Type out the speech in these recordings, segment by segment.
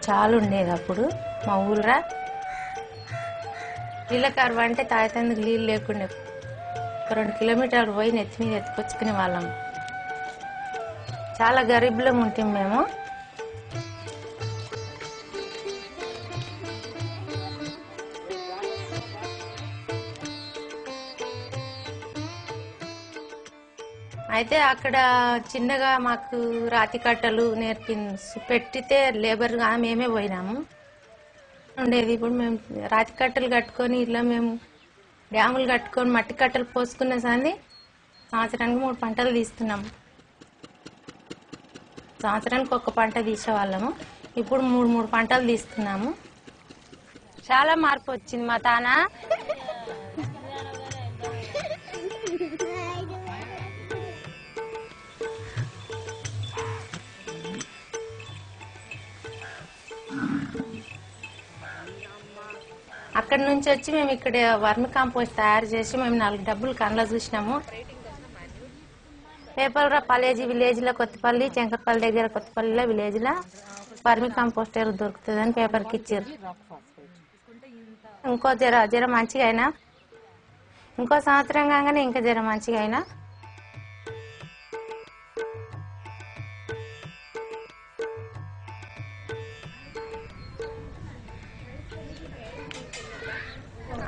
చాలా ఉండేది అప్పుడు మా ఊళ్ళో. నీళ్ళ కరువు అంటే తాగేందుకు నీళ్ళు లేకుండే 2 కిలోమీటర్లు పోయి నెత్తి మీద ఎత్తుకొచ్చుకునే వాళ్ళం. చాలా గరీబులం ఉంటాం మేము. అయితే అక్కడ చిన్నగా మాకు రాతి కట్టలు పెట్టితే లేబర్గా మేమే పోయినాము ఉండేది. ఇప్పుడు మేము రాతి కట్టలు కట్టుకొని ఇలా మేము డ్యాములు కట్టుకొని మట్టి కట్టలు పోసుకున్న సంది సంవత్సరానికి 3 పంటలు తీస్తున్నాము. సంవత్సరానికి 1 పంట తీసేవాళ్ళము, ఇప్పుడు 3 పంటలు తీస్తున్నాము. చాలా మార్పు వచ్చింది మా తాన. అక్కడి నుంచి వచ్చి మేము ఇక్కడ వర్మి కాంపోస్ట్ తయారు చేసి మేము 4 డబ్బులు కళ్ళ చూసినాము. పేపర్ పలేజీ విలేజ్ లో కొత్తపల్లి, చెంకపల్లి దగ్గర కొత్తపల్లిలో విలేజ్ లో వర్మి కాంపోస్ట్ దొరుకుతుందని పేపర్కి ఇచ్చారు. ఇంకో జర మంచిగా అయినా, ఇంకో సంవత్సరం కాగానే ఇంకా జర మంచిగా అయినా.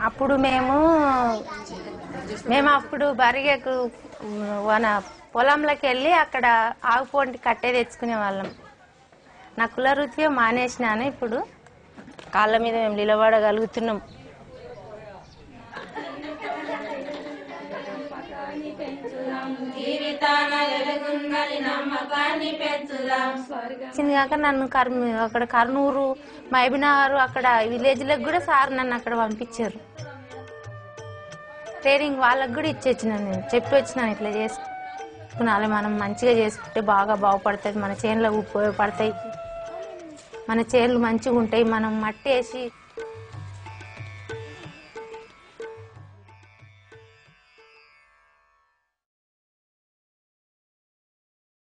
అప్పుడు మేము అప్పుడు బరిగకు మన పొలంలోకి వెళ్ళి అక్కడ ఆవుపోంటి కట్టే తెచ్చుకునే వాళ్ళం. నా కుల వృత్తి మానేసినాను. ఇప్పుడు కాళ్ళ మీద మేము నిలబడగలుగుతున్నాం. కాక నన్ను అక్కడ కర్నూలు, మైబినారు అక్కడ విలేజ్లకు కూడా సార్ నన్ను అక్కడ పంపించారు. ట్రైనింగ్ వాళ్ళకు కూడా ఇచ్చేచ్చినాను, నేను చెప్పి వచ్చినాను ఇట్లా చేసుకున్నాలి, మనం మంచిగా చేసుకుంటే బాగా బాగుపడుతుంది, మన చేనులకు ఉపయోగపడతాయి, మన చేనులు మంచిగా ఉంటాయి, మనం మట్టి వేసి